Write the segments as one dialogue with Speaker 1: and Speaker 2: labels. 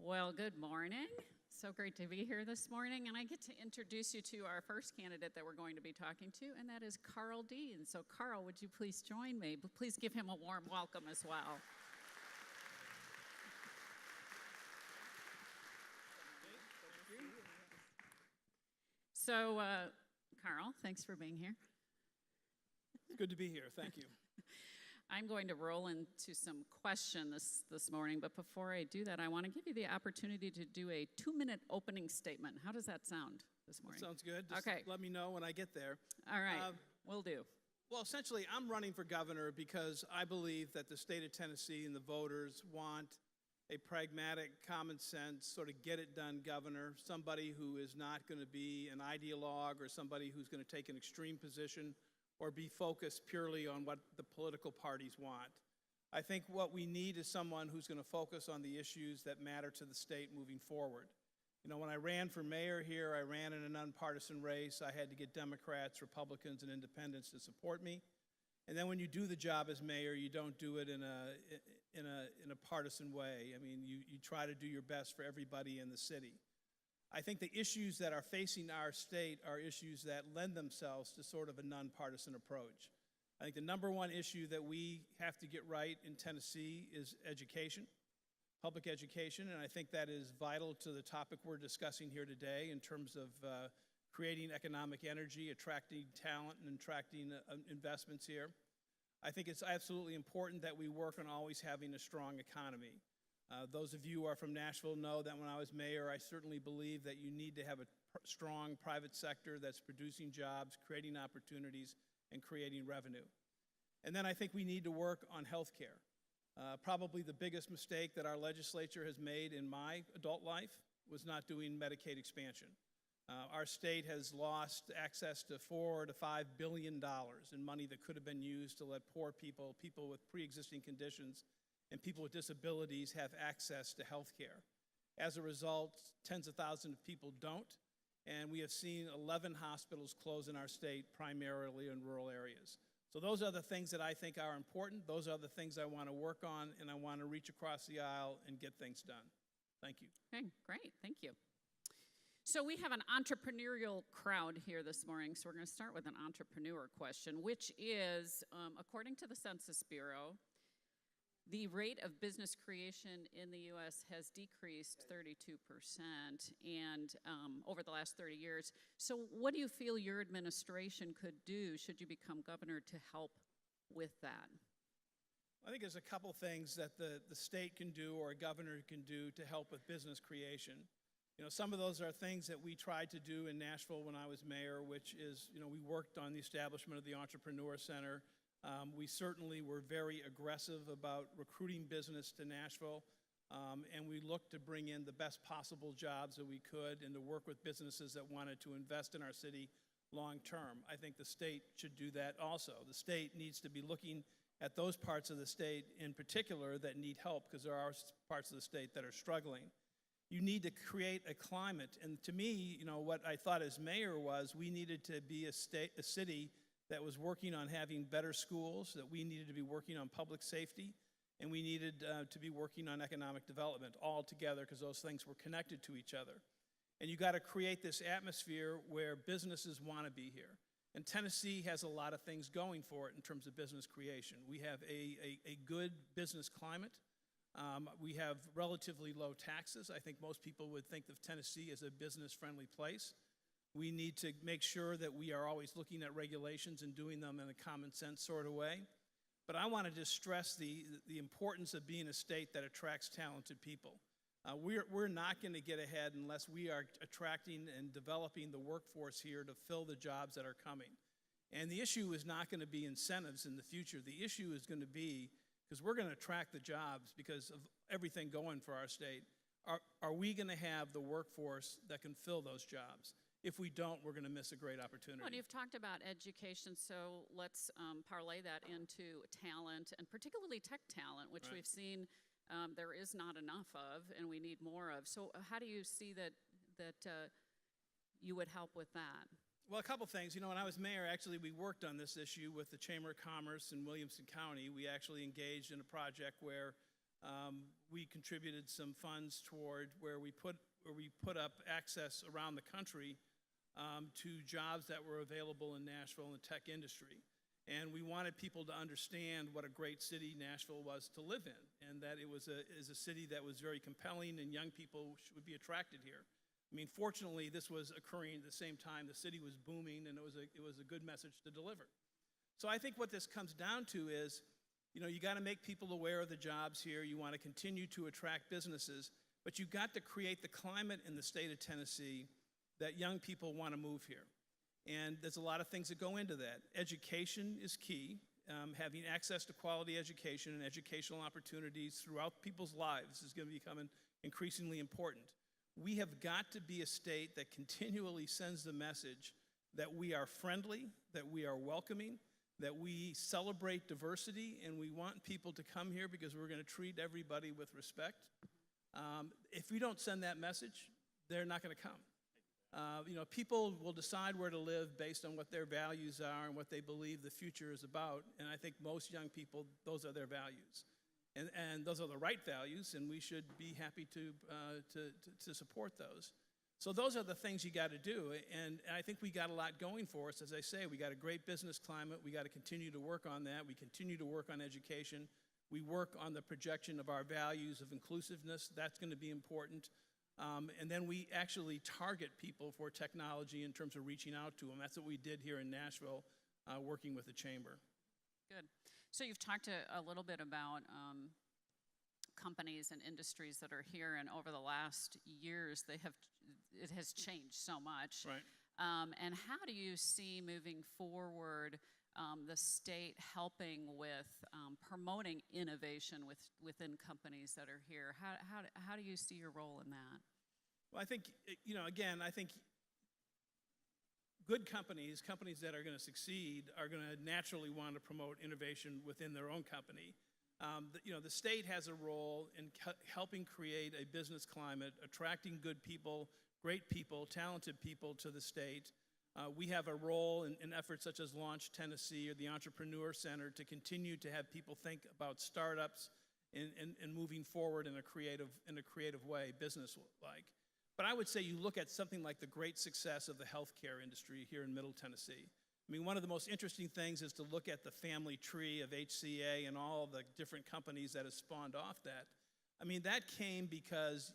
Speaker 1: Well, good morning. So great to be here this morning, and I get to introduce you to our first candidate that we're going to be talking to, and that is Karl Dean. So, Karl, would you please join me? Please give him a warm welcome as well. So, Karl, thanks for being here.
Speaker 2: It's good to be here. Thank you.
Speaker 1: I'm going to roll into some questions this morning, but before I do that, I want to give you the opportunity to do a 2-minute opening statement. How does that sound this morning?
Speaker 2: That sounds good. Just
Speaker 1: okay.
Speaker 2: Let me know when I get there.
Speaker 1: All right. Will do.
Speaker 2: Well, essentially, I'm running for governor because I believe that the state of Tennessee and the voters want a pragmatic, common sense, sort of get-it-done governor, somebody who is not going to be an ideologue or somebody who's going to take an extreme position or be focused purely on what the political parties want. I think what we need is someone who's going to focus on the issues that matter to the state moving forward. You know, when I ran for mayor here, I ran in a nonpartisan race. I had to get Democrats, Republicans, and independents to support me. And then when you do the job as mayor, you don't do it in a partisan way. I mean, you try to do your best for everybody in the city. I think the issues that are facing our state are issues that lend themselves to sort of a nonpartisan approach. I think the number one issue that we have to get right in Tennessee is education, public education, and I think that is vital to the topic we're discussing here today in terms of creating economic energy, attracting talent, and attracting investments here. I think it's absolutely important that we work on always having a strong economy. Those of you who are from Nashville know that when I was mayor, I certainly believe that you need to have a strong private sector that's producing jobs, creating opportunities, and creating revenue. And then I think we need to work on health care. Probably the biggest mistake that our legislature has made in my adult life was not doing Medicaid expansion. Our state has lost access to $4 to $5 billion in money that could have been used to let poor people, people with pre-existing conditions, and people with disabilities have access to health care. As a result, tens of thousands of people don't, and we have seen 11 hospitals close in our state, primarily in rural areas. So those are the things that I think are important. Those are the things I want to work on, and I want to reach across the aisle and get things done. Thank you.
Speaker 1: Okay, great. Thank you. So we have an entrepreneurial crowd here this morning, so we're going to start with an entrepreneur question, which is, according to the Census Bureau, the rate of business creation in the U.S. has decreased 32% and over the last 30 years. So what do you feel your administration could do, should you become governor, to help with that?
Speaker 2: I think there's a couple things that the state can do or a governor can do to help with business creation. You know, some of those are things that we tried to do in Nashville when I was mayor, which is, you know, we worked on the establishment of the Entrepreneur Center. We certainly were very aggressive about recruiting business to Nashville, and we looked to bring in the best possible jobs that we could and to work with businesses that wanted to invest in our city long term. I think the state should do that also. The state needs to be looking at those parts of the state in particular that need help, because there are parts of the state that are struggling. You need to create a climate, and to me, you know, what I thought as mayor was we needed to be a city that was working on having better schools, that we needed to be working on public safety, and we needed to be working on economic development all together, because those things were connected to each other. And you got to create this atmosphere where businesses want to be here. And Tennessee has a lot of things going for it in terms of business creation. We have a good business climate. We have relatively low taxes. I think most people would think of Tennessee as a business-friendly place. We need to make sure that we are always looking at regulations and doing them in a common sense sort of way. But I want to just stress the importance of being a state that attracts talented people. We're not going to get ahead unless we are attracting and developing the workforce here to fill the jobs that are coming. And the issue is not going to be incentives in the future. The issue is going to be, because we're going to attract the jobs because of everything going for our state, are we going to have the workforce that can fill those jobs? If we don't, we're going to miss a great opportunity.
Speaker 1: Well, you've talked about education, so let's parlay that into talent, and particularly tech talent, which
Speaker 2: Right.
Speaker 1: we've seen there is not enough of, and we need more of. So how do you see that you would help with that?
Speaker 2: Well, a couple things. You know, when I was mayor, actually, we worked on this issue with the Chamber of Commerce in Williamson County. We actually engaged in a project where we contributed some funds toward where we put up access around the country to jobs that were available in Nashville in the tech industry. And we wanted people to understand what a great city Nashville was to live in, and that it was a city that was very compelling and young people would be attracted here. I mean, fortunately, this was occurring at the same time the city was booming, and it was a good message to deliver. So I think what this comes down to is, you got to make people aware of the jobs here. You want to continue to attract businesses, but you've got to create the climate in the state of Tennessee that young people want to move here. And there's a lot of things that go into that. Education is key. Having access to quality education and educational opportunities throughout people's lives is going to become increasingly important. We have got to be a state that continually sends the message that we are friendly, that we are welcoming, that we celebrate diversity, and we want people to come here because we're going to treat everybody with respect. If we don't send that message, they're not going to come. People will decide where to live based on what their values are and what they believe the future is about. And I think most young people, those are their values. And those are the right values, and we should be happy to support those. So those are the things you got to do. And I think we got a lot going for us. As I say, we got a great business climate. We got to continue to work on that. We continue to work on education. We work on the projection of our values of inclusiveness. That's going to be important. And then we actually target people for technology in terms of reaching out to them. That's what we did here in Nashville, working with the chamber.
Speaker 1: Good. So you've talked a little bit about companies and industries that are here, and over the last years, it has changed so much.
Speaker 2: Right.
Speaker 1: And how do you see moving forward the state helping with promoting innovation within companies that are here? How do you see your role in that?
Speaker 2: Well, I think, I think good companies that are going to succeed are going to naturally want to promote innovation within their own company. The state has a role in helping create a business climate, attracting good people, great people, talented people to the state. We have a role in efforts such as Launch Tennessee or the Entrepreneur Center to continue to have people think about startups and moving forward in a creative way, business-like. But I would say you look at something like the great success of the healthcare industry here in Middle Tennessee. I mean, one of the most interesting things is to look at the family tree of HCA and all the different companies that have spawned off that. I mean, that came because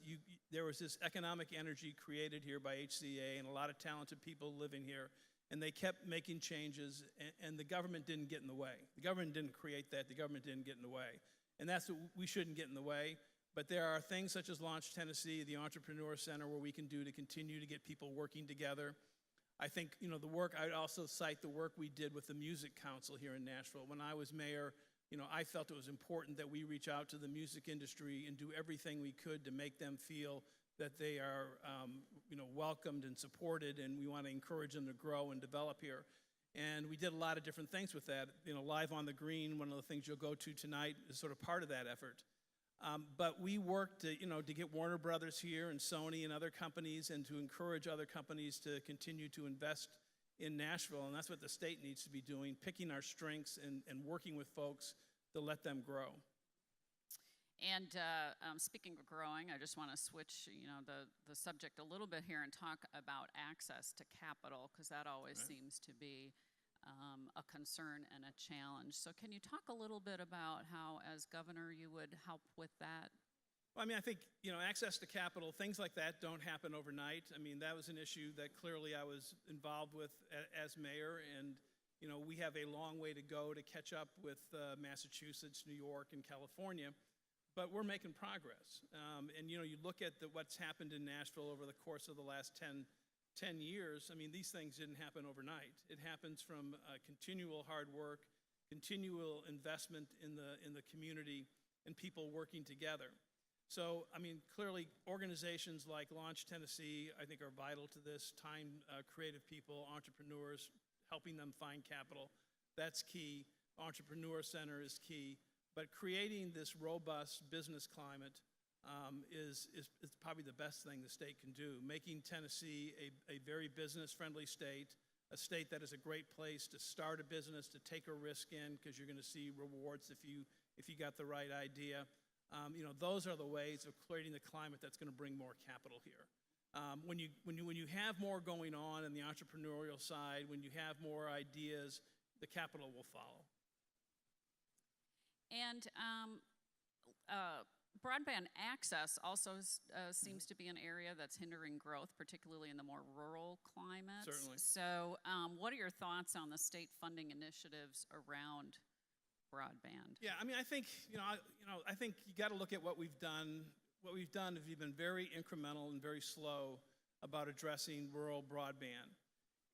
Speaker 2: there was this economic energy created here by HCA and a lot of talented people living here, and they kept making changes, and the government didn't get in the way. The government didn't create that. The government didn't get in the way. And that's what we shouldn't get in the way. But there are things such as Launch Tennessee, the Entrepreneur Center, where we can do to continue to get people working together. I think, the work, I'd also cite the work we did with the Music Council here in Nashville. When I was mayor, I felt it was important that we reach out to the music industry and do everything we could to make them feel that they are, welcomed and supported, and we want to encourage them to grow and develop here. And we did a lot of different things with that. Live on the Green, one of the things you'll go to tonight, is sort of part of that effort. But we worked to get Warner Brothers here and Sony and other companies, and to encourage other companies to continue to invest in Nashville. And that's what the state needs to be doing, picking our strengths and working with folks to let them grow.
Speaker 1: And speaking of growing, I just want to switch the subject a little bit here and talk about access to capital, because that always seems to be a concern and a challenge. So can you talk a little bit about how, as governor, you would help with that?
Speaker 2: Well, I mean, I think, access to capital, things like that don't happen overnight. I mean, that was an issue that clearly I was involved with as mayor, and, we have a long way to go to catch up with Massachusetts, New York, and California, but we're making progress. And, you look at what's happened in Nashville over the course of the last 10 years. I mean, these things didn't happen overnight. It happens from continual hard work, continual investment in the community, and people working together. So, I mean, clearly organizations like Launch Tennessee, I think, are vital to this. Creative people, entrepreneurs, helping them find capital, that's key. Entrepreneur Center is key. But creating this robust business climate is probably the best thing the state can do. Making Tennessee a very business-friendly state, a state that is a great place to start a business, to take a risk in, because you're going to see rewards if you got the right idea. Those are the ways of creating the climate that's going to bring more capital here. When you have more going on the entrepreneurial side, when you have more ideas, the capital will follow.
Speaker 1: And broadband access also seems to be an area that's hindering growth, particularly in the more rural climates.
Speaker 2: Certainly.
Speaker 1: So what are your thoughts on the state funding initiatives around broadband?
Speaker 2: Yeah, I mean, I think I think you got to look at what we've done. What we've done is we've been very incremental and very slow about addressing rural broadband.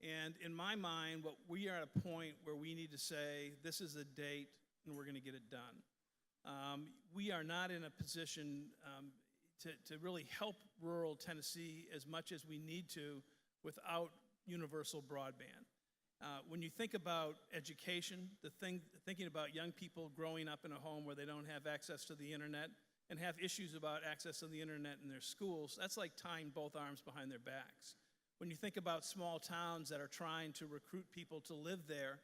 Speaker 2: And in my mind, we are at a point where we need to say, this is the date and we're going to get it done. We are not in a position to really help rural Tennessee as much as we need to without universal broadband. When you think about education, thinking about young people growing up in a home where they don't have access to the internet and have issues about access to the internet in their schools, that's like tying both arms behind their backs. When you think about small towns that are trying to recruit people to live there,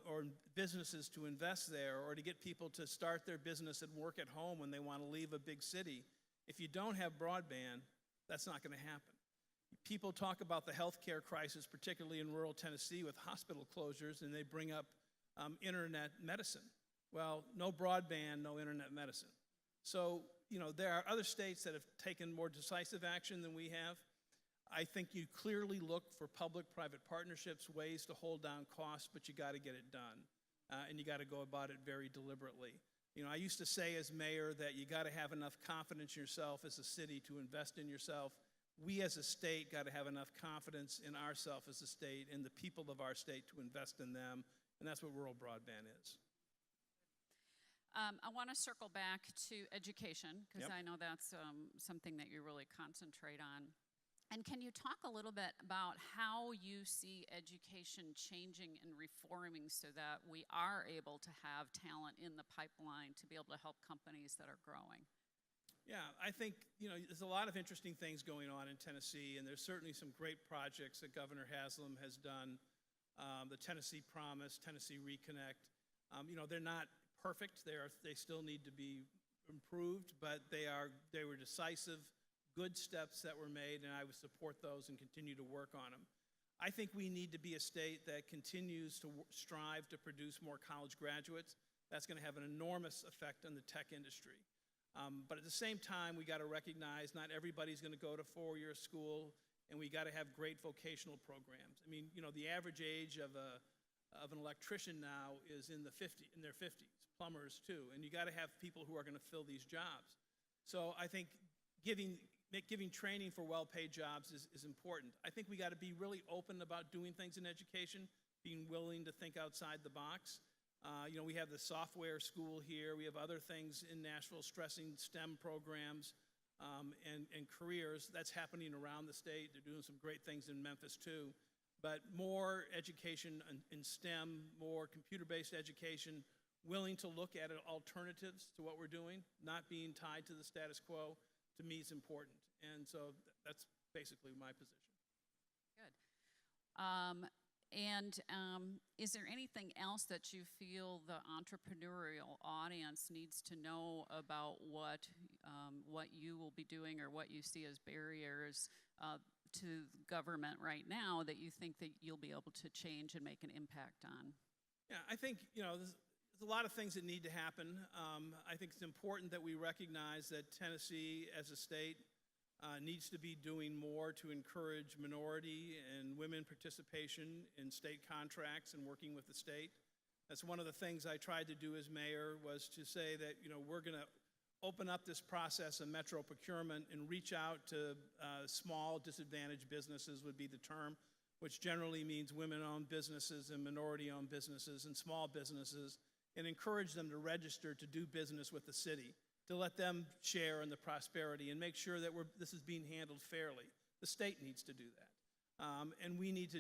Speaker 2: or businesses to invest there, or to get people to start their business and work at home when they want to leave a big city, if you don't have broadband, that's not going to happen. People talk about the healthcare crisis, particularly in rural Tennessee with hospital closures, and they bring up internet medicine. Well, no broadband, no internet medicine. So, there are other states that have taken more decisive action than we have. I think you clearly look for public-private partnerships, ways to hold down costs, but you got to get it done, and you got to go about it very deliberately. I used to say as mayor that you got to have enough confidence in yourself as a city to invest in yourself. We as a state got to have enough confidence in ourselves as a state and the people of our state to invest in them, and that's what rural broadband is.
Speaker 1: I want to circle back to education, because
Speaker 2: Yep.
Speaker 1: I know that's something that you really concentrate on. And can you talk a little bit about how you see education changing and reforming so that we are able to have talent in the pipeline to be able to help companies that are growing?
Speaker 2: Yeah, I think, there's a lot of interesting things going on in Tennessee, and there's certainly some great projects that Governor Haslam has done. The Tennessee Promise, Tennessee Reconnect. They're not perfect. They still need to be improved, but they were decisive, good steps that were made, and I would support those and continue to work on them. I think we need to be a state that continues to strive to produce more college graduates. That's going to have an enormous effect on the tech industry. But at the same time, we got to recognize not everybody's going to go to four-year school, and we got to have great vocational programs. I mean, the average age of an electrician now is in their 50s, plumbers too, and you got to have people who are going to fill these jobs. So I think giving training for well-paid jobs is important. I think we got to be really open about doing things in education, being willing to think outside the box. We have the software school here. We have other things in Nashville stressing STEM programs and careers. That's happening around the state. They're doing some great things in Memphis too. But more education in STEM, more computer-based education, willing to look at alternatives to what we're doing, not being tied to the status quo, to me is important. And so that's basically my position.
Speaker 1: Good. Is there anything else that you feel the entrepreneurial audience needs to know about what you will be doing or what you see as barriers to government right now that you think that you'll be able to change and make an impact on?
Speaker 2: Yeah, I think, there's a lot of things that need to happen. I think it's important that we recognize that Tennessee as a state needs to be doing more to encourage minority and women participation in state contracts and working with the state. That's one of the things I tried to do as mayor, was to say that, we're going to open up this process of metro procurement and reach out to small disadvantaged businesses would be the term, which generally means women-owned businesses and minority-owned businesses and small businesses, and encourage them to register to do business with the city, to let them share in the prosperity and make sure that this is being handled fairly. The state needs to do that. And we need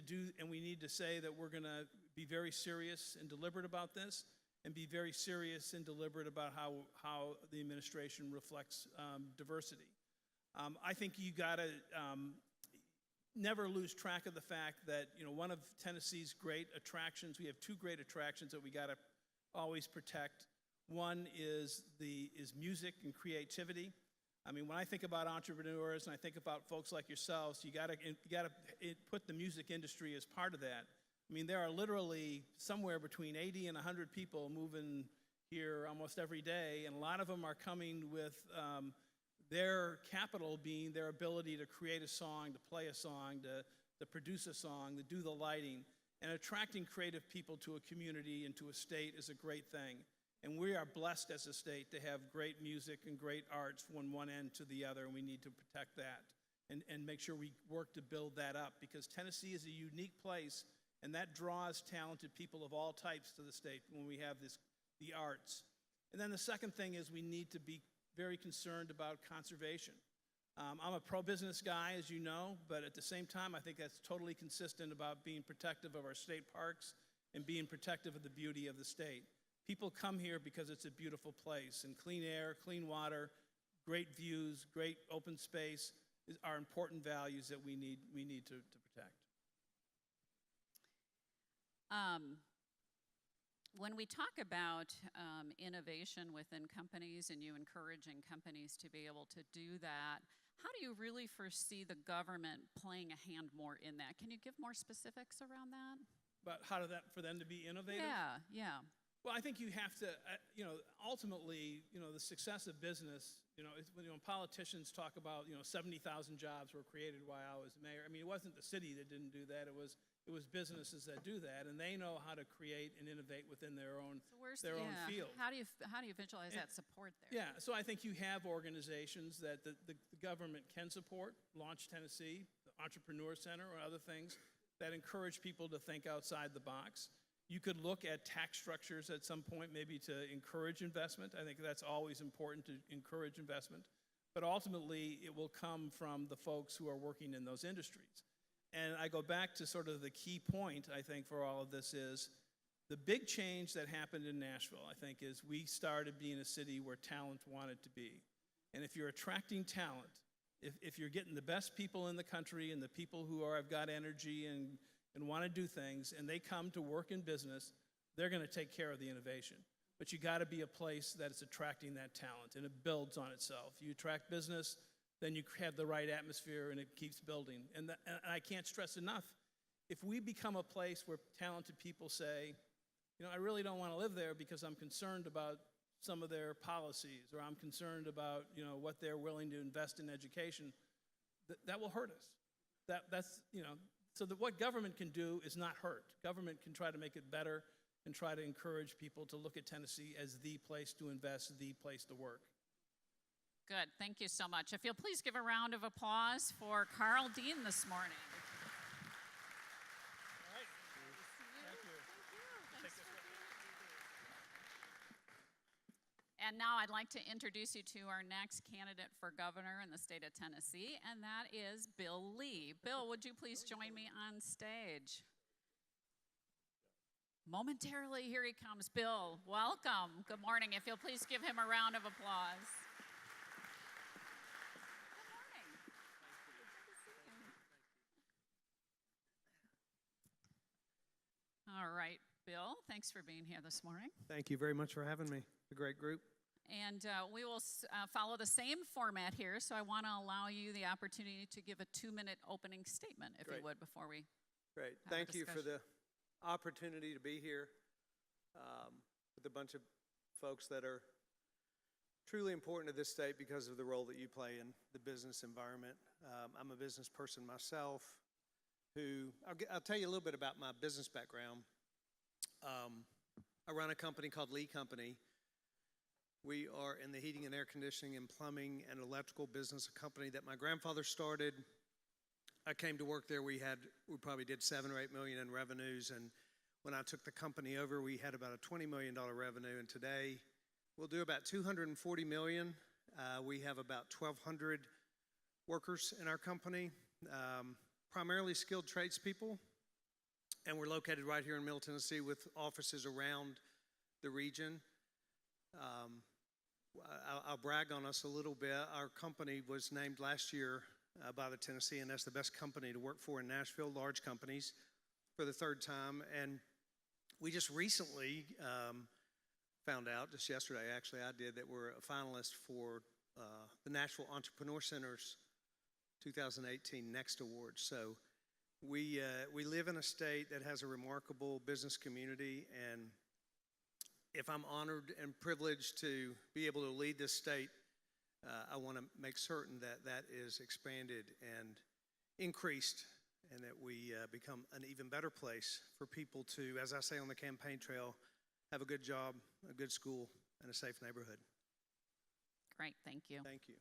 Speaker 2: to say that we're going to be very serious and deliberate about this, and be very serious and deliberate about how the administration reflects diversity. I think you got to never lose track of the fact that, one of Tennessee's great attractions, we have two great attractions that we got to always protect. One is music and creativity. I mean, when I think about entrepreneurs and I think about folks like yourselves, you gotta put the music industry as part of that. I mean, there are literally somewhere between 80 and 100 people moving here almost every day, and a lot of them are coming with their capital being their ability to create a song, to play a song, to produce a song, to do the lighting. And attracting creative people to a community and to a state is a great thing. And we are blessed as a state to have great music and great arts from one end to the other, and we need to protect that and make sure we work to build that up, because Tennessee is a unique place, and that draws talented people of all types to the state when we have the arts. And then the second thing is we need to be very concerned about conservation. I'm a pro-business guy, as you know, but at the same time, I think that's totally consistent about being protective of our state parks and being protective of the beauty of the state. People come here because it's a beautiful place, and clean air, clean water, great views, great open space are important values that we need to protect.
Speaker 1: When we talk about innovation within companies and you encouraging companies to be able to do that, how do you really foresee the government playing a hand more in that? Can you give more specifics around that?
Speaker 2: But for them to be innovative?
Speaker 1: Yeah.
Speaker 2: Well, I think you have to, ultimately, the success of business, when politicians talk about, 70,000 jobs were created while I was mayor. I mean, it wasn't the city that didn't do that. It was businesses that do that, and they know how to create and innovate within their own own field.
Speaker 1: How do you visualize that support there?
Speaker 2: Yeah, so I think you have organizations that the government can support, Launch Tennessee, the Entrepreneur Center, or other things that encourage people to think outside the box. You could look at tax structures at some point, maybe to encourage investment. I think that's always important, to encourage investment. But ultimately, it will come from the folks who are working in those industries. And I go back to sort of the key point, I think, for all of this is the big change that happened in Nashville, I think, is we started being a city where talent wanted to be. And if you're attracting talent, if you're getting the best people in the country and the people who have got energy and want to do things, and they come to work in business, they're going to take care of the innovation. But you got to be a place that is attracting that talent, and it builds on itself. You attract business, then you have the right atmosphere, and it keeps building. And I can't stress enough, if we become a place where talented people say, I really don't want to live there because I'm concerned about some of their policies, or I'm concerned about, what they're willing to invest in education, that will hurt us. So that what government can do is not hurt. Government can try to make it better and try to encourage people to look at Tennessee as the place to invest, the place to work.
Speaker 1: Good, thank you so much. If you'll please give a round of applause for Karl Dean this morning.
Speaker 2: All right. Thank you.
Speaker 1: Thanks for being here. And now I'd like to introduce you to our next candidate for governor in the state of Tennessee, and that is Bill Lee. Bill, would you please join me on stage? Momentarily, here he comes. Bill, welcome. Good morning. If you'll please give him a round of applause. Good morning. Good to see you. All right, Bill, thanks for being here this morning.
Speaker 3: Thank you very much for having me. A great group.
Speaker 1: And we will follow the same format here, so I want to allow you the opportunity to give a 2-minute opening statement, if you would, before we
Speaker 3: Great.
Speaker 1: have a
Speaker 3: Thank you for
Speaker 1: discussion.
Speaker 3: the opportunity to be here with a bunch of folks that are truly important to this state because of the role that you play in the business environment. I'm a business person myself I'll tell you a little bit about my business background. I run a company called Lee Company. We are in the heating and air conditioning and plumbing and electrical business, a company that my grandfather started. I came to work there. We probably did 7 or 8 million in revenues, and when I took the company over, we had about a $20 million revenue, and today we'll do about 240 million. We have about 1,200 workers in our company, primarily skilled tradespeople, and we're located right here in Middle Tennessee with offices around the region. I'll brag on us a little bit. Our company was named last year by the Tennessean as the best company to work for in Nashville, large companies, for the 3rd time. And we just recently found out just yesterday, actually, I did, that we're a finalist for the Nashville Entrepreneur Center's 2018 Next Awards. So we live in a state that has a remarkable business community, and if I'm honored and privileged to be able to lead this state, I want to make certain that that is expanded and increased, and that we become an even better place for people to, as I say on the campaign trail, have a good job, a good school, and a safe neighborhood.
Speaker 1: Great, thank you.
Speaker 3: Thank you.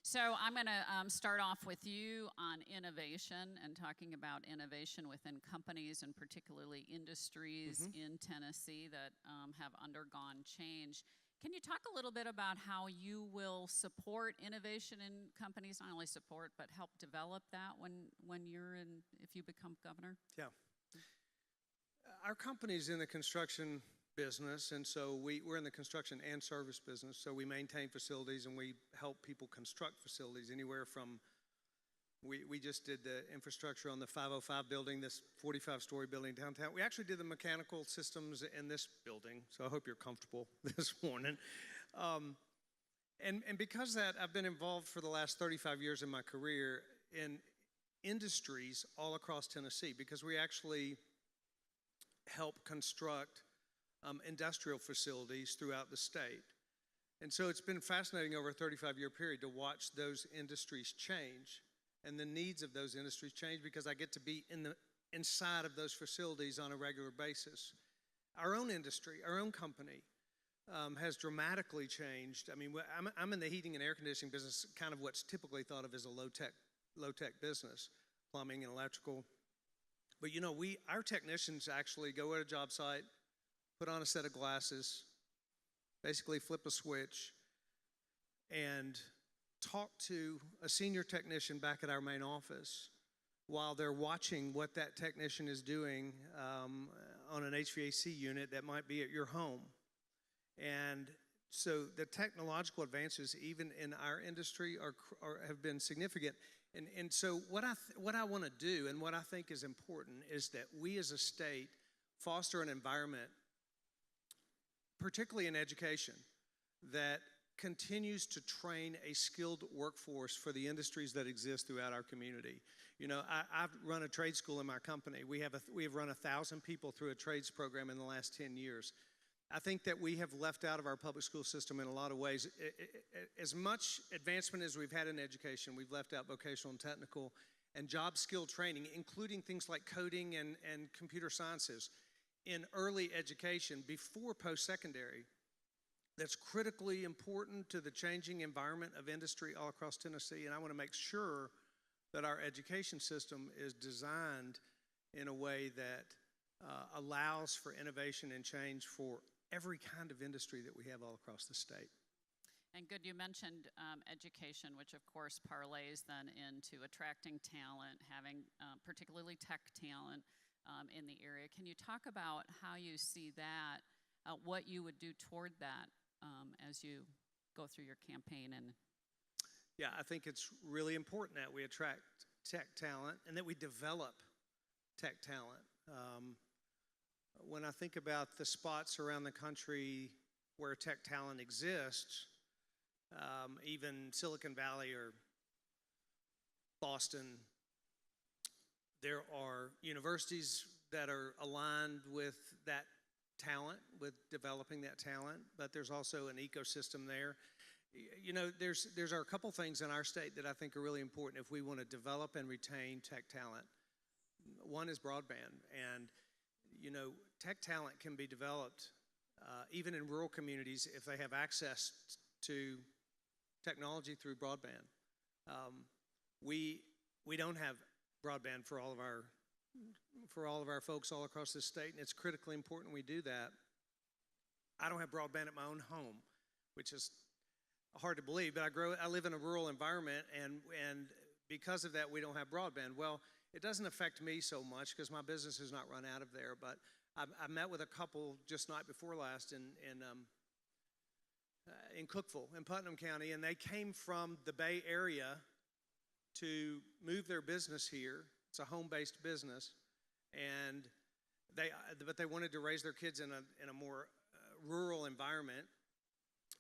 Speaker 1: So I'm going to start off with you on innovation and talking about innovation within companies and particularly industries in Tennessee that have undergone change. Can you talk a little bit about how you will support innovation in companies, not only support, but help develop that when you're in, if you become governor?
Speaker 3: Yeah. Our company's in the construction business, and so we're in the construction and service business, so we maintain facilities and we help people construct facilities anywhere from, we just did the infrastructure on the 505 building, this 45-story building downtown. We actually did the mechanical systems in this building, so I hope you're comfortable this morning. And because of that, I've been involved for the last 35 years in my career in industries all across Tennessee, because we actually help construct industrial facilities throughout the state. And so it's been fascinating over a 35-year period to watch those industries change and the needs of those industries change, because I get to be inside of those facilities on a regular basis. Our own industry, our own company has dramatically changed. I mean, I'm in the heating and air conditioning business, kind of what's typically thought of as a low-tech business, plumbing and electrical. But you know, our technicians actually go at a job site, put on a set of glasses, basically flip a switch, and talk to a senior technician back at our main office while they're watching what that technician is doing on an HVAC unit that might be at your home. And so the technological advances, even in our industry, have been significant. And so what I want to do, and what I think is important, is that we as a state foster an environment, particularly in education, that continues to train a skilled workforce for the industries that exist throughout our community. You know, I've run a trade school in my company. We have run 1,000 people through a trades program in the last 10 years. I think that we have left out of our public school system in a lot of ways. As much advancement as we've had in education, we've left out vocational and technical and job skill training, including things like coding and computer sciences in early education before post-secondary. That's critically important to the changing environment of industry all across Tennessee, and I want to make sure that our education system is designed in a way that allows for innovation and change for every kind of industry that we have all across the state.
Speaker 1: And good, you mentioned education, which of course parlays then into attracting talent, having particularly tech talent in the area. Can you talk about how you see that, what you would do toward that as you go through your campaign? And
Speaker 3: yeah, I think it's really important that we attract tech talent and that we develop tech talent. When I think about the spots around the country where tech talent exists, even Silicon Valley or Boston, there are universities that are aligned with that talent, with developing that talent, but there's also an ecosystem there. You know, there's a couple things in our state that I think are really important if we want to develop and retain tech talent. One is broadband, and you know, tech talent can be developed even in rural communities if they have access to technology through broadband. We don't have broadband for all of our folks all across the state, and it's critically important we do that. I don't have broadband at my own home, which is hard to believe, but I live in a rural environment, and because of that, we don't have broadband. Well, it doesn't affect me so much because my business has not run out of there, but I met with a couple just night before last in Cookeville, in Putnam County, and they came from the Bay Area to move their business here. It's a home-based business, but they wanted to raise their kids in a more rural environment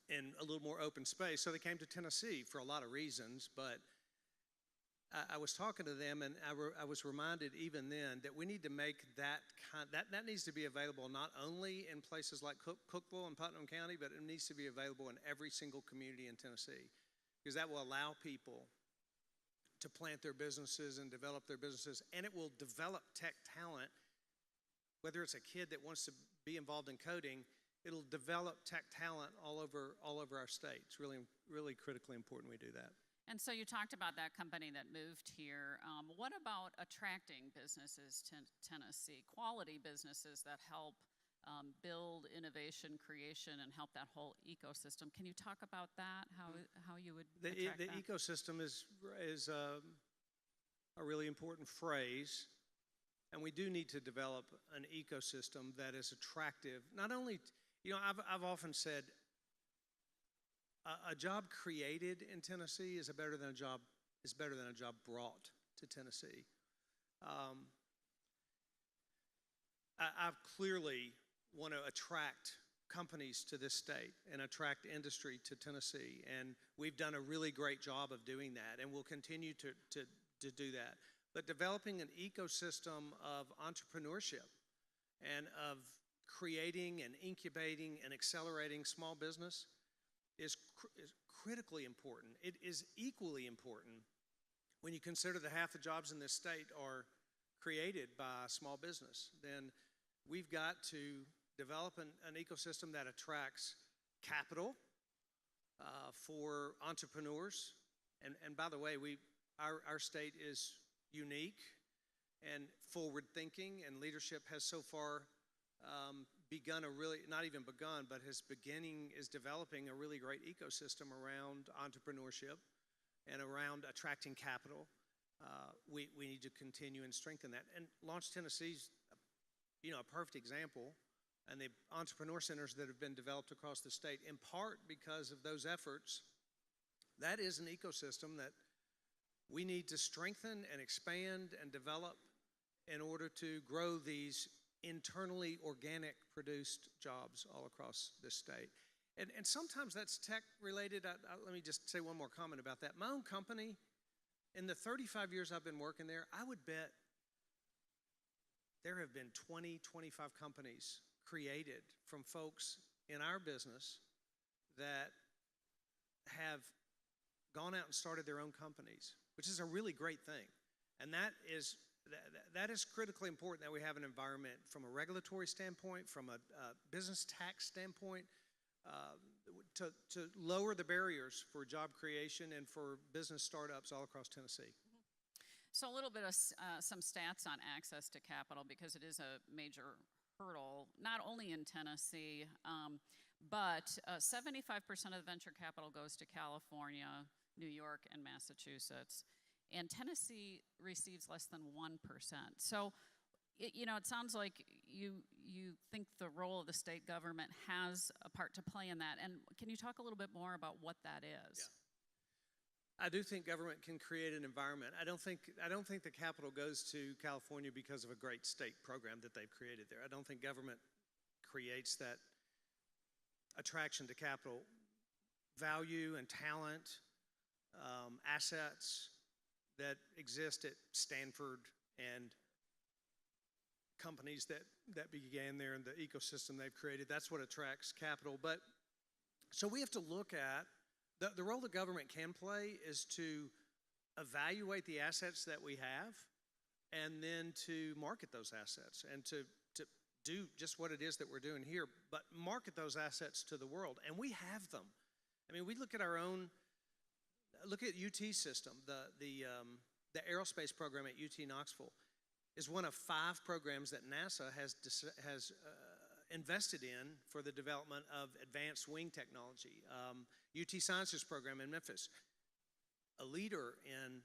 Speaker 3: and a little more open space. So they came to Tennessee for a lot of reasons, but I was talking to them, and I was reminded even then that we need to make that needs to be available not only in places like Cookeville and Putnam County, but it needs to be available in every single community in Tennessee, because that will allow people to plant their businesses and develop their businesses, and it will develop tech talent. Whether it's a kid that wants to be involved in coding, it'll develop tech talent all over our state. It's really, really critically important we do that.
Speaker 1: And so you talked about that company that moved here. What about attracting businesses to Tennessee, quality businesses that help build innovation, creation, and help that whole ecosystem? Can you talk about that, how you would attract
Speaker 3: The
Speaker 1: that?
Speaker 3: ecosystem is a really important phrase, and we do need to develop an ecosystem that is attractive. Not only, I've often said, a job created in Tennessee is better than a job brought to Tennessee. I clearly want to attract companies to this state and attract industry to Tennessee, and we've done a really great job of doing that, and we'll continue to do that. But developing an ecosystem of entrepreneurship and of creating and incubating and accelerating small business is critically important. It is equally important when you consider that half the jobs in this state are created by small business. Then we've got to develop an ecosystem that attracts capital for entrepreneurs. And by the way, our state is unique and forward-thinking, and leadership has so far is developing a really great ecosystem around entrepreneurship and around attracting capital. We need to continue and strengthen that. And Launch Tennessee's, a perfect example, and the entrepreneur centers that have been developed across the state, in part because of those efforts. That is an ecosystem that we need to strengthen and expand and develop in order to grow these internally organic produced jobs all across this state. And sometimes that's tech related. Let me just say one more comment about that. My own company, in the 35 years I've been working there, I would bet there have been 20, 25 companies created from folks in our business that have gone out and started their own companies, which is a really great thing. And that is critically important, that we have an environment from a regulatory standpoint, from a business tax standpoint, to lower the barriers for job creation and for business startups all across Tennessee.
Speaker 1: So a little bit of some stats on access to capital, because it is a major hurdle, not only in Tennessee, but 75% of the venture capital goes to California, New York, and Massachusetts. And Tennessee receives less than 1%. So, it sounds like you think the role of the state government has a part to play in that. And can you talk a little bit more about what that is?
Speaker 3: Yeah. I do think government can create an environment. I don't think the capital goes to California because of a great state program that they've created there. I don't think government creates that attraction to capital. Value and talent, assets that exist at Stanford and companies that began there in the ecosystem they've created, that's what attracts capital. But so we have to look at the role the government can play is to evaluate the assets that we have and then to market those assets and to do just what it is that we're doing here, but market those assets to the world. And we have them. I mean, we look at UT system, the aerospace program at UT Knoxville is one of 5 programs that NASA has invested in for the development of advanced wing technology. UT Sciences program in Memphis, a leader in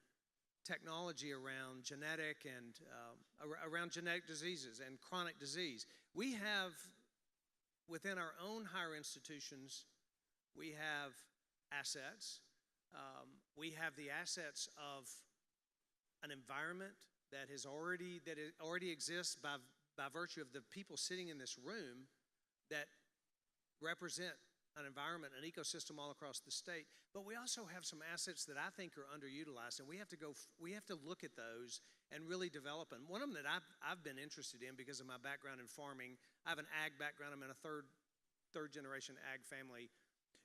Speaker 3: technology around genetic and around genetic diseases and chronic disease. We have, within our own higher institutions, we have assets. We have the assets of an environment that already exists by virtue of the people sitting in this room that represent an environment, an ecosystem all across the state. But we also have some assets that I think are underutilized, and we have to look at those and really develop them. One of them that I've been interested in because of my background in farming. I have an ag background. I'm in a third generation ag family.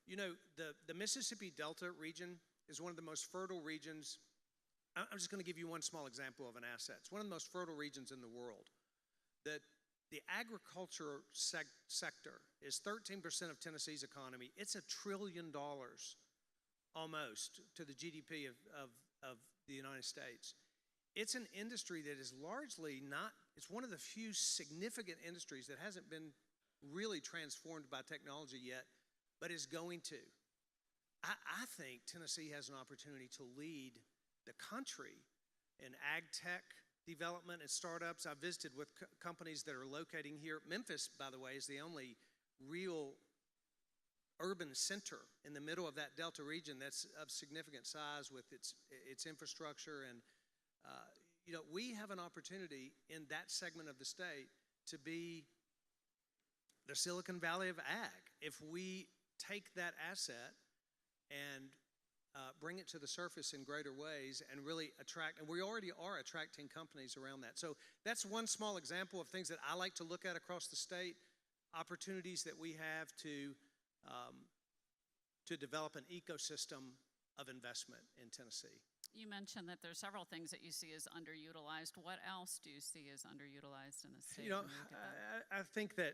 Speaker 3: You know, the Mississippi Delta region is one of the most fertile regions. I'm just going to give you one small example of an asset. It's one of the most fertile regions in the world. The agriculture sector is 13% of Tennessee's economy. It's $1 trillion almost to the GDP of the United States. It's an industry that is largely not, it's one of the few significant industries that hasn't been really transformed by technology yet, but is going to. I think Tennessee has an opportunity to lead the country in ag tech development and startups. I've visited with companies that are locating here. Memphis, by the way, is the only real urban center in the middle of that Delta region that's of significant size with its infrastructure. And, you know, we have an opportunity in that segment of the state to be the Silicon Valley of ag. If we take that asset and bring it to the surface in greater ways and really attract, and we already are attracting companies around that. So that's one small example of things that I like to look at across the state, opportunities that we have to develop an ecosystem of investment in Tennessee.
Speaker 1: You mentioned that there's several things that you see as underutilized. What else do you see as underutilized in the state?
Speaker 3: You know, I think that,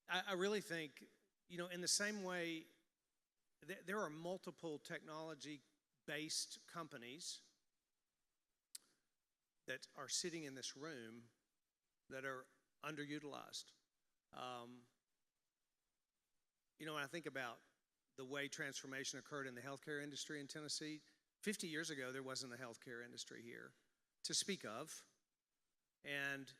Speaker 3: I really think, you know, in the same way, there are multiple technology-based companies that are sitting in this room that are underutilized. You know, when I think about the way transformation occurred in the healthcare industry in Tennessee, 50 years ago, there wasn't a healthcare industry here to speak of. And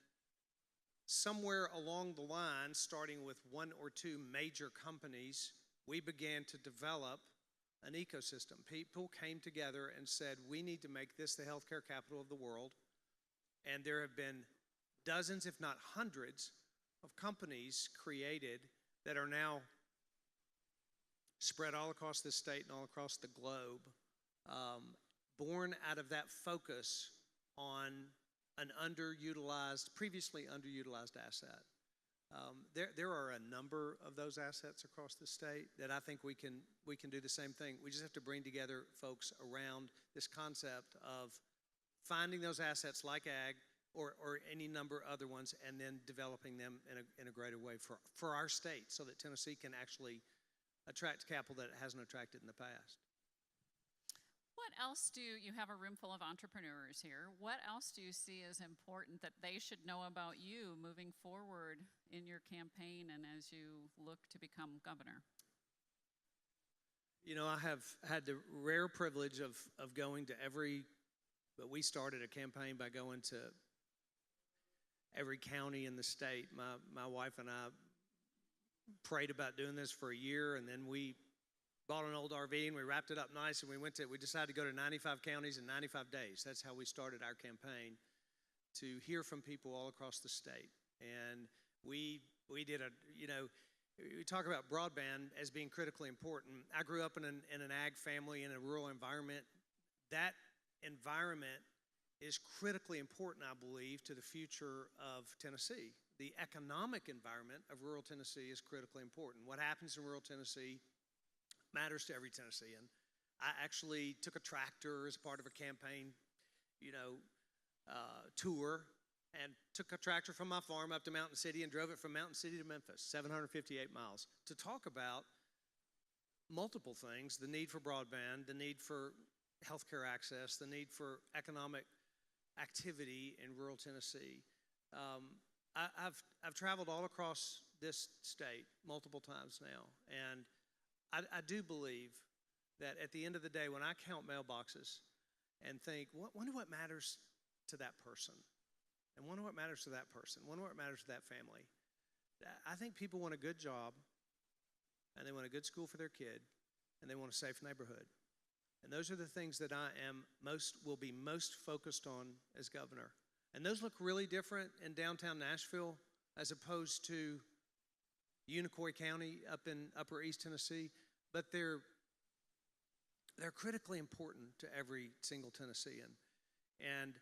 Speaker 3: somewhere along the line, starting with one or two major companies, we began to develop an ecosystem. People came together and said, we need to make this the healthcare capital of the world. And there have been dozens, if not hundreds, of companies created that are now spread all across this state and all across the globe, born out of that focus on an previously underutilized asset. There are a number of those assets across the state that I think we can do the same thing. We just have to bring together folks around this concept of finding those assets like ag or any number of other ones, and then developing them in a greater way for our state, so that Tennessee can actually attract capital that it hasn't attracted in the past.
Speaker 1: What else you have a room full of entrepreneurs here. What else do you see as important that they should know about you moving forward in your campaign and as you look to become governor?
Speaker 3: You know, I have had the rare privilege of going to but we started a campaign by going to every county in the state. My wife and I prayed about doing this for a year, and then we bought an old RV and we wrapped it up nice, and we decided to go to 95 counties in 95 days. That's how we started our campaign, to hear from people all across the state. And we did we talk about broadband as being critically important. I grew up in an ag family in a rural environment. That environment is critically important, I believe, to the future of Tennessee. The economic environment of rural Tennessee is critically important. What happens in rural Tennessee matters to every Tennessean. I actually took a tractor as part of a campaign, tour, and took a tractor from my farm up to Mountain City and drove it from Mountain City to Memphis, 758 miles, to talk about multiple things: the need for broadband, the need for healthcare access, the need for economic activity in rural Tennessee. I've traveled all across this state multiple times now, and I do believe that at the end of the day, when I count mailboxes and think, wonder what matters to that person, and wonder what matters to that person, wonder what matters to that family, I think people want a good job, and they want a good school for their kid, and they want a safe neighborhood. And those are the things that I will be most focused on as governor. And those look really different in downtown Nashville as opposed to Unicoi County up in Upper East Tennessee, but they're critically important to every single Tennessean. And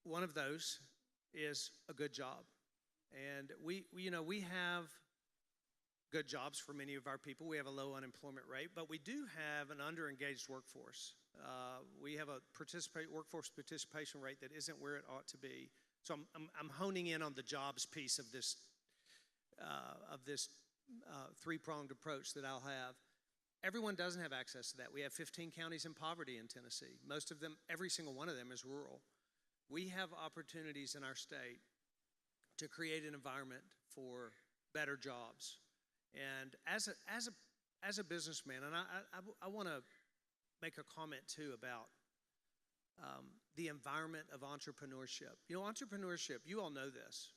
Speaker 3: one of those is a good job. And we have good jobs for many of our people. We have a low unemployment rate, but we do have an underengaged workforce. We have a workforce participation rate that isn't where it ought to be. So I'm honing in on the jobs piece of this three-pronged approach that I'll have. Everyone doesn't have access to that. We have 15 counties in poverty in Tennessee. Most of them, every single one of them is rural. We have opportunities in our state to create an environment for better jobs. And as a businessman, and I want to make a comment too about the environment of entrepreneurship. You know, entrepreneurship, you all know this.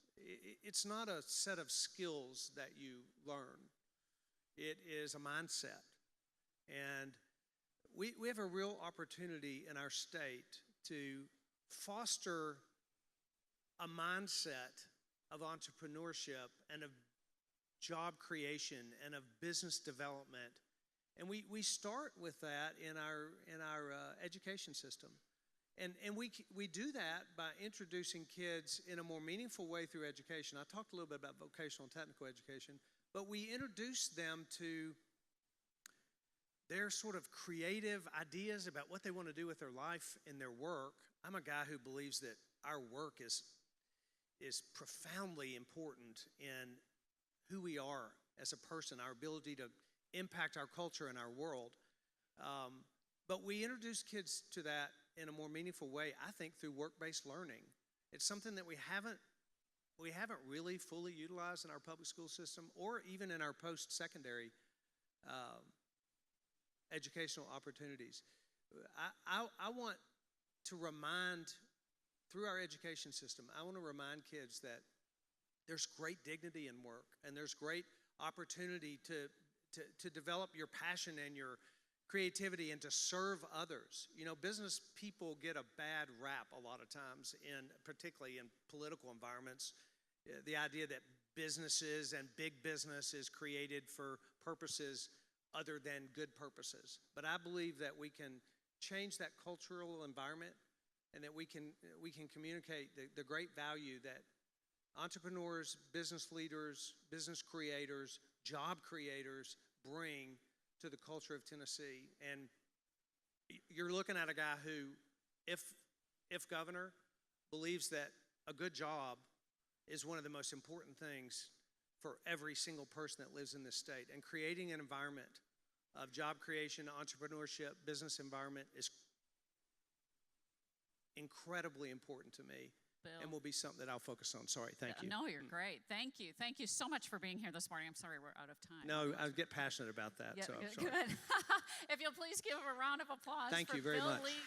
Speaker 3: It's not a set of skills that you learn. It is a mindset. And we have a real opportunity in our state to foster a mindset of entrepreneurship and of job creation and of business development. And we start with that in our education system. And we do that by introducing kids in a more meaningful way through education. I talked a little bit about vocational and technical education, but we introduce them to their sort of creative ideas about what they want to do with their life and their work. I'm a guy who believes that our work is profoundly important in who we are as a person, our ability to impact our culture and our world. But we introduce kids to that in a more meaningful way, I think, through work-based learning. It's something that we haven't really fully utilized in our public school system or even in our post-secondary educational opportunities. I want to remind, through our education system, I want to remind kids that there's great dignity in work and there's great opportunity to develop your passion and your creativity and to serve others. You know, business people get a bad rap a lot of times, particularly in political environments. The idea that businesses and big business is created for purposes other than good purposes. But I believe that we can change that cultural environment and that we can communicate the great value that entrepreneurs, business leaders, business creators, job creators bring to the culture of Tennessee. And you're looking at a guy who, if governor, believes that a good job is one of the most important things for every single person that lives in this state. And creating an environment of job creation, entrepreneurship, business environment is incredibly important to me.
Speaker 1: Bill.
Speaker 3: And will be something that I'll focus on. Sorry, thank you.
Speaker 1: No, you're great. Thank you. Thank you so much for being here this morning. I'm sorry we're out of time.
Speaker 3: No, I get passionate about that.
Speaker 1: Yeah,
Speaker 3: so
Speaker 1: good.
Speaker 3: sorry.
Speaker 1: If you'll please give a round of applause
Speaker 3: Thank
Speaker 1: for
Speaker 3: you very
Speaker 1: Bill
Speaker 3: much.
Speaker 1: Lee.